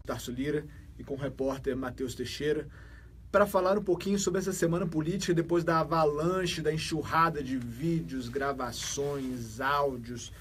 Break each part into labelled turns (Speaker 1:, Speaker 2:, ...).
Speaker 1: Tarso Lira e com o repórter Matheus Teixeira, para falar um pouquinho sobre essa semana política depois da avalanche, da enxurrada de vídeos, gravações, áudios,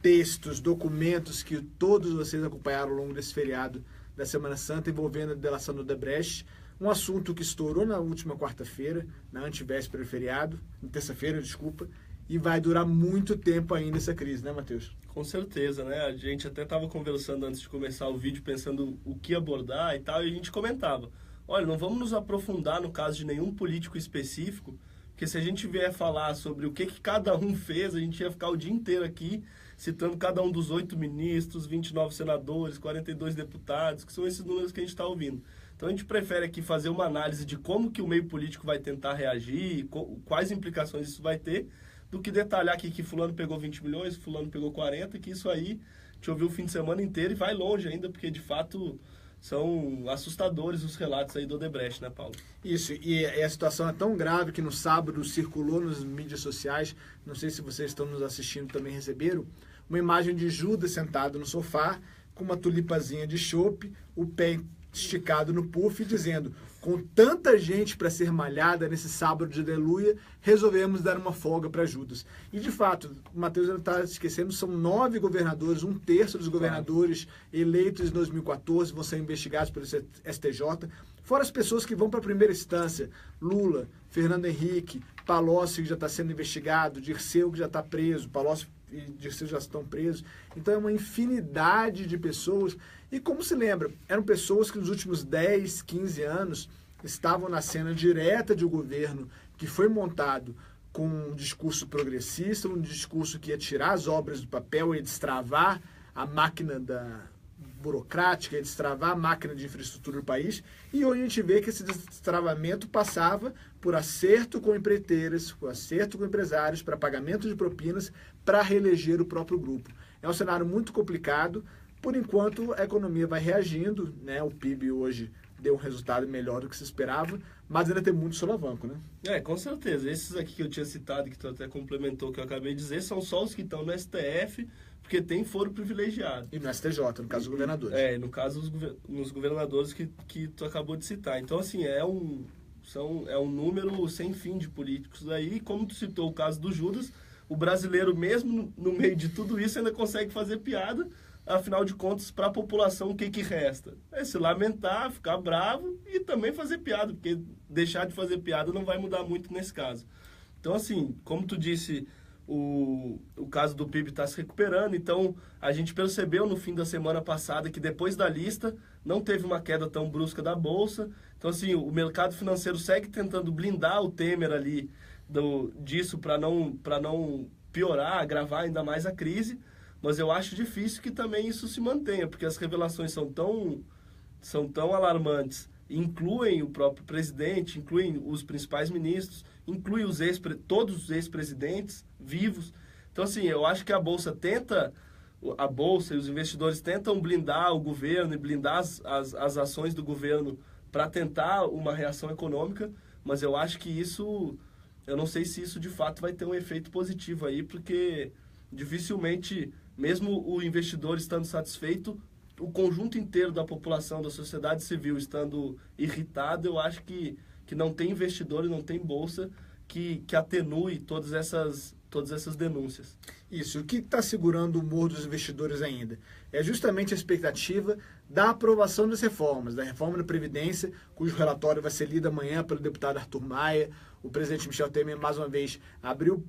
Speaker 1: textos, documentos que todos vocês acompanharam ao longo desse feriado da Semana Santa envolvendo a delação do Odebrecht, um assunto que estourou na última quarta-feira, na antevéspera do feriado, na terça-feira, desculpa, e vai durar muito tempo ainda essa crise, né, Matheus?
Speaker 2: Com certeza, né? A gente até estava conversando antes de começar o vídeo, pensando o que abordar e tal, e a gente comentava, olha, não vamos nos aprofundar no caso de nenhum político específico, porque se a gente vier falar sobre o que cada um fez, a gente ia ficar o dia inteiro aqui citando cada um dos 8 ministros, 29 senadores, 42 deputados, que são esses números que a gente está ouvindo. Então a gente prefere aqui fazer uma análise de como que o meio político vai tentar reagir, quais implicações isso vai ter, do que detalhar aqui que fulano pegou 20 milhões, fulano pegou 40, que isso aí te ouviu o fim de semana inteiro e vai longe ainda, porque de fato são assustadores os relatos aí do Odebrecht, né, Paulo?
Speaker 1: Isso, e a situação é tão grave que no sábado circulou nas mídias sociais, não sei se vocês estão nos assistindo também receberam, uma imagem de Judas sentado no sofá, com uma tulipazinha de chope, o pé esticado no puff, dizendo, com tanta gente para ser malhada nesse sábado de aleluia, resolvemos dar uma folga para Judas. E de fato, o Matheus está esquecendo, são 9 governadores, um terço dos governadores eleitos em 2014 vão ser investigados pelo STJ, fora as pessoas que vão para a primeira instância, Lula, Fernando Henrique, Palocci, que já está sendo investigado, Dirceu, que já está preso, Palocci e Dirceu já estão presos. Então é uma infinidade de pessoas. E como se lembra, eram pessoas que nos últimos 10, 15 anos estavam na cena direta de um governo que foi montado com um discurso progressista, um discurso que ia tirar as obras do papel, ia destravar a máquina burocrática, ia destravar a máquina de infraestrutura do país. E hoje a gente vê que esse destravamento passava por acerto com empreiteiras, por acerto com empresários, para pagamento de propinas, para reeleger o próprio grupo. É um cenário muito complicado. Por enquanto, a economia vai reagindo, né? O PIB hoje deu um resultado melhor do que se esperava, mas ainda tem muito solavanco, né?
Speaker 2: Com certeza. Esses aqui que eu tinha citado, que tu até complementou, que eu acabei de dizer, são só os que estão no STF, porque tem foro privilegiado.
Speaker 1: E no STJ, no caso dos governadores.
Speaker 2: No caso nos governadores que tu acabou de citar. Então, assim, é um número sem fim de políticos aí. Como tu citou o caso do Judas, o brasileiro, mesmo no meio de tudo isso, ainda consegue fazer piada. Afinal de contas, para a população, o que resta? É se lamentar, ficar bravo e também fazer piada, porque deixar de fazer piada não vai mudar muito nesse caso. Então, assim, como tu disse, o caso do PIB está se recuperando, então a gente percebeu no fim da semana passada que depois da lista não teve uma queda tão brusca da Bolsa. Então, assim, o mercado financeiro segue tentando blindar o Temer ali disso para não piorar, agravar ainda mais a crise. Mas eu acho difícil que também isso se mantenha, porque as revelações são tão alarmantes, incluem o próprio presidente, incluem os principais ministros, incluem todos os ex-presidentes vivos. Então, assim, eu acho que a Bolsa e os investidores tentam blindar o governo e blindar as ações do governo para tentar uma reação econômica, mas eu acho que eu não sei se isso de fato vai ter um efeito positivo aí, porque dificilmente, mesmo o investidor estando satisfeito, o conjunto inteiro da população, da sociedade civil estando irritado, eu acho que não tem investidor e não tem bolsa que atenue todas essas denúncias.
Speaker 1: Isso, o que está segurando o humor dos investidores ainda? É justamente a expectativa da aprovação das reformas, da reforma da Previdência, cujo relatório vai ser lido amanhã pelo deputado Arthur Maia. O presidente Michel Temer, mais uma vez, abriu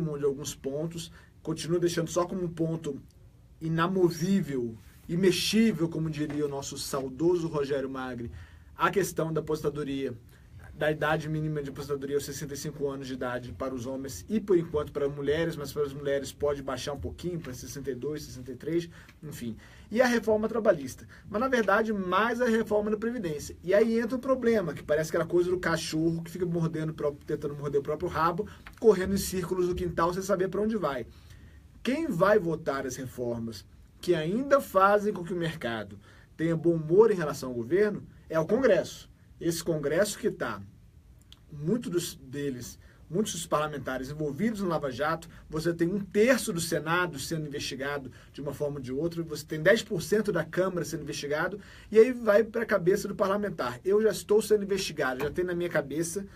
Speaker 1: mão de alguns pontos, continua deixando só como um ponto inamovível, imexível, como diria o nosso saudoso Rogério Magri, a questão da aposentadoria, da idade mínima de aposentadoria aos 65 anos de idade para os homens e, por enquanto, para as mulheres, mas para as mulheres pode baixar um pouquinho para 62, 63, enfim. E a reforma trabalhista. Mas, na verdade, mais a reforma da Previdência. E aí entra o problema, que parece aquela coisa do cachorro que fica tentando morder o próprio rabo, correndo em círculos no quintal sem saber para onde vai. Quem vai votar as reformas que ainda fazem com que o mercado tenha bom humor em relação ao governo é o Congresso. Esse Congresso que está, muitos deles muitos dos parlamentares envolvidos no Lava Jato, você tem 1/3 do Senado sendo investigado de uma forma ou de outra, você tem 10% da Câmara sendo investigado, e aí vai para a cabeça do parlamentar. Eu já estou sendo investigado, já tem na minha cabeça,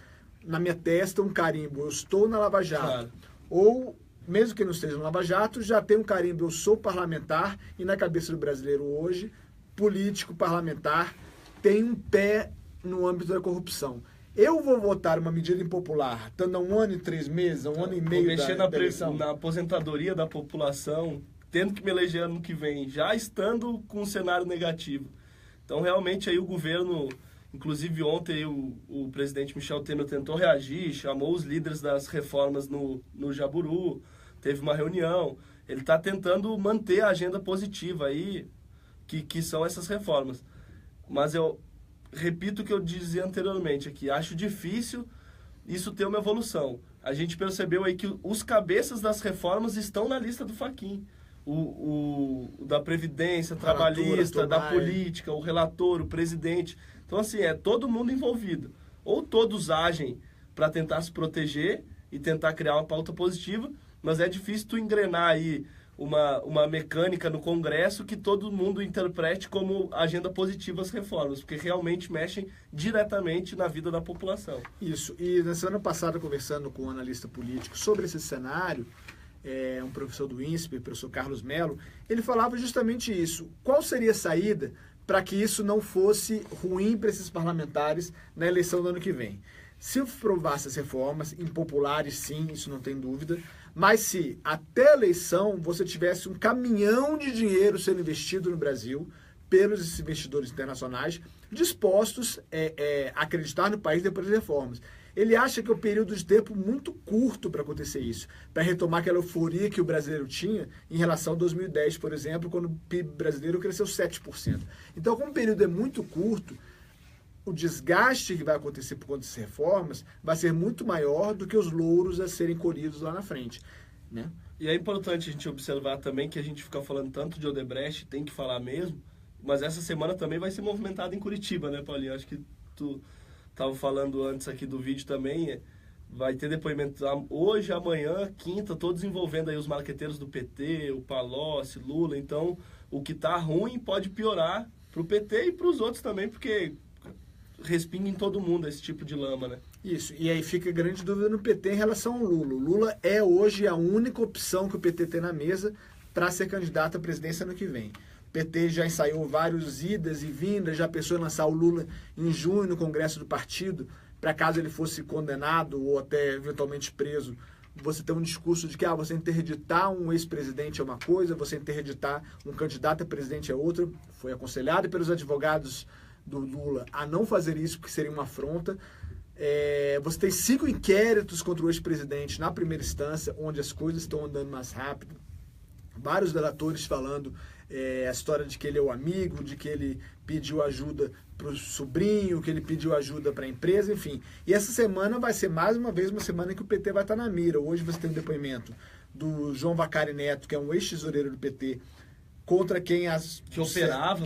Speaker 1: na minha testa, um carimbo, eu estou na Lava Jato.
Speaker 2: Claro.
Speaker 1: Ou, mesmo que não esteja no Lava Jato, já tem um carimbo, eu sou parlamentar, e na cabeça do brasileiro hoje, político, parlamentar, tem um pé no âmbito da corrupção. Eu vou votar uma medida impopular, estando há 1 ano e 3 meses, 1 ano e meio
Speaker 2: mexer
Speaker 1: da eleição.
Speaker 2: na aposentadoria da população, tendo que me eleger ano que vem, já estando com um cenário negativo. Então, realmente, aí o governo, inclusive ontem o presidente Michel Temer tentou reagir, chamou os líderes das reformas no Jaburu, teve uma reunião. Ele está tentando manter a agenda positiva aí, que são essas reformas. Mas eu repito o que eu dizia anteriormente aqui, acho difícil isso ter uma evolução. A gente percebeu aí que os cabeças das reformas estão na lista do Fachin. O da Previdência, trabalhista, da política, o relator, o presidente. Então, assim, é todo mundo envolvido. Ou todos agem para tentar se proteger e tentar criar uma pauta positiva, mas é difícil tu engrenar aí uma mecânica no Congresso que todo mundo interprete como agenda positiva as reformas, porque realmente mexem diretamente na vida da população.
Speaker 1: Isso. E na semana passada, conversando com um analista político sobre esse cenário, um professor do INSPER, o professor Carlos Mello, ele falava justamente isso. Qual seria a saída para que isso não fosse ruim para esses parlamentares na eleição do ano que vem? Se aprovasse as reformas, impopulares sim, isso não tem dúvida, mas se até a eleição você tivesse um caminhão de dinheiro sendo investido no Brasil pelos investidores internacionais dispostos a acreditar no país depois das reformas. Ele acha que é um período de tempo muito curto para acontecer isso, para retomar aquela euforia que o brasileiro tinha em relação a 2010, por exemplo, quando o PIB brasileiro cresceu 7%. Então, como o período é muito curto, o desgaste que vai acontecer por conta dessas reformas vai ser muito maior do que os louros a serem colhidos lá na frente, né?
Speaker 2: E é importante a gente observar também que a gente fica falando tanto de Odebrecht, tem que falar mesmo, mas essa semana também vai ser movimentada em Curitiba, né, Paulinho? Acho que tu estava falando antes aqui do vídeo também, vai ter depoimento hoje, amanhã, quinta, todos envolvendo aí os marqueteiros do PT, o Palocci, Lula. Então, o que está ruim pode piorar para o PT e para os outros também, porque respinga em todo mundo esse tipo de lama, né?
Speaker 1: Isso, e aí fica grande dúvida no PT em relação ao Lula. O Lula é hoje a única opção que o PT tem na mesa para ser candidato à presidência ano que vem. O PT já ensaiou vários idas e vindas, já pensou em lançar o Lula em junho no Congresso do partido, para caso ele fosse condenado ou até eventualmente preso, você ter um discurso de que você interditar um ex-presidente é uma coisa, você interditar um candidato a presidente é outra. Foi aconselhado pelos advogados do Lula a não fazer isso, porque seria uma afronta. Você tem 5 inquéritos contra o ex-presidente na primeira instância, onde as coisas estão andando mais rápido. Vários delatores falando a história de que ele é o amigo, de que ele pediu ajuda para o sobrinho, que ele pediu ajuda para a empresa, enfim. E essa semana vai ser mais uma vez uma semana que o PT vai estar na mira. Hoje você tem um depoimento do João Vacari Neto, que é um ex-tesoureiro do PT, contra quem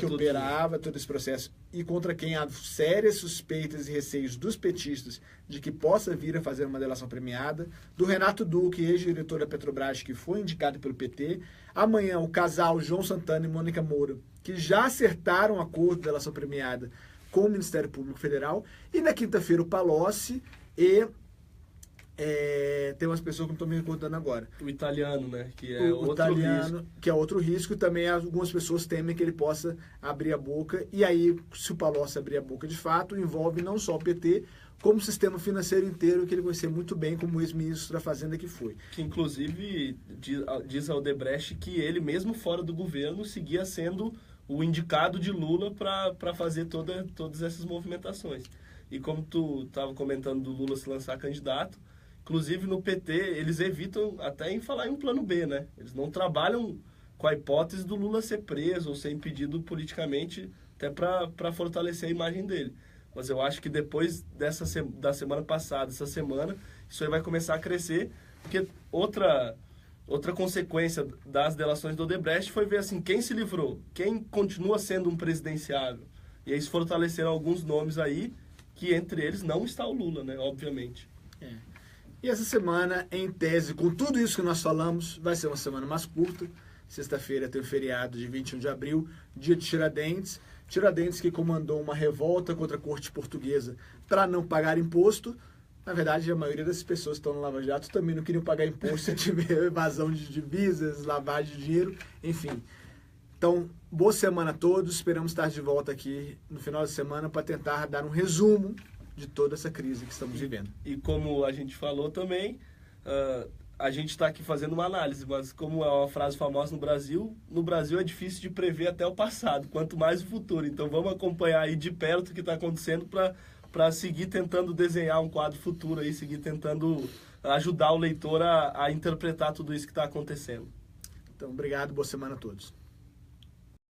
Speaker 1: operava todo esse processo e contra quem há sérias suspeitas e receios dos petistas de que possa vir a fazer uma delação premiada, do Renato Duque, ex-diretor da Petrobras, que foi indicado pelo PT. Amanhã, o casal João Santana e Mônica Moura, que já acertaram um acordo de delação premiada com o Ministério Público Federal. E na quinta-feira, o Palocci e tem umas pessoas que não estou me recordando agora.
Speaker 2: O italiano, né? Que é outro risco.
Speaker 1: Que é outro risco, e também algumas pessoas temem que ele possa abrir a boca. E aí, se o Palocci abrir a boca de fato, envolve não só o PT, como o sistema financeiro inteiro, que ele conhecia muito bem como ex-ministro da Fazenda que foi.
Speaker 2: Que, inclusive, diz a Odebrecht que ele, mesmo fora do governo, seguia sendo o indicado de Lula para fazer todas essas movimentações. E como tu estava comentando do Lula se lançar candidato, inclusive no PT, eles evitam até em falar em um plano B, né? Eles não trabalham com a hipótese do Lula ser preso ou ser impedido politicamente, até para fortalecer a imagem dele. Mas eu acho que depois da semana passada, essa semana, isso aí vai começar a crescer, porque outra consequência das delações do Odebrecht foi ver assim, quem se livrou, quem continua sendo um presidenciável. E aí se fortaleceram alguns nomes aí, que entre eles não está o Lula, né? Obviamente.
Speaker 1: E essa semana, em tese, com tudo isso que nós falamos, vai ser uma semana mais curta. Sexta-feira tem o feriado de 21 de abril, dia de Tiradentes. Tiradentes que comandou uma revolta contra a corte portuguesa para não pagar imposto. Na verdade, a maioria das pessoas que estão no Lava Jato também não queriam pagar imposto se tiver evasão de divisas, lavagem de dinheiro, enfim. Então, boa semana a todos. Esperamos estar de volta aqui no final da semana para tentar dar um resumo de toda essa crise que estamos vivendo.
Speaker 2: E como a gente falou também, a gente está aqui fazendo uma análise, mas como é uma frase famosa no Brasil é difícil de prever até o passado, quanto mais o futuro. Então vamos acompanhar aí de perto o que está acontecendo para seguir tentando desenhar um quadro futuro aí, seguir tentando ajudar o leitor a interpretar tudo isso que está acontecendo.
Speaker 1: Então, obrigado, boa semana a todos.